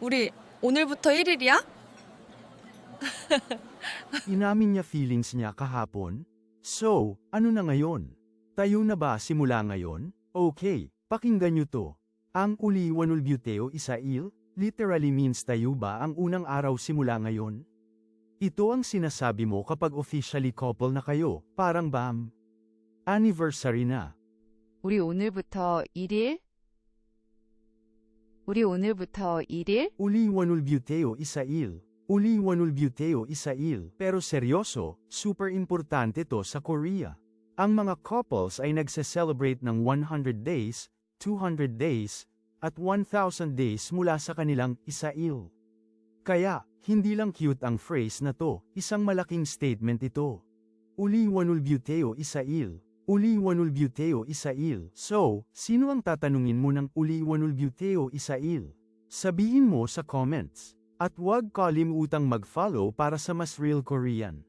우리 오늘부터 1일이야? Inamin niya feelings niya kahapon? So, ano na ngayon? Tayo na ba simula ngayon? Okay, pakinggan niyo to. Ang uliwanulbuteo isail, literally means tayo ba ang unang araw simula ngayon? Ito ang sinasabi mo kapag officially couple na kayo, parang bam. Anniversary na. 우리 오늘부터 1일? 우리 오늘부터 1일? Uliwanulbuteo isail. Uliwanulbuteo isail. Pero seryoso, super importante to sa Korea. Ang mga couples ay nagse-celebrate ng 100 days, 200 days, at 1,000 days mula sa kanilang isail. Kaya, hindi lang cute ang phrase na to, isang malaking statement ito. Uliwanulbuteo isail. Uliwanulbuteo isail. So, sino ang tatanungin mo ng uliwanulbuteo isail? Sabihin mo sa comments. At huwag kalimutang mag-follow para sa mas real Korean.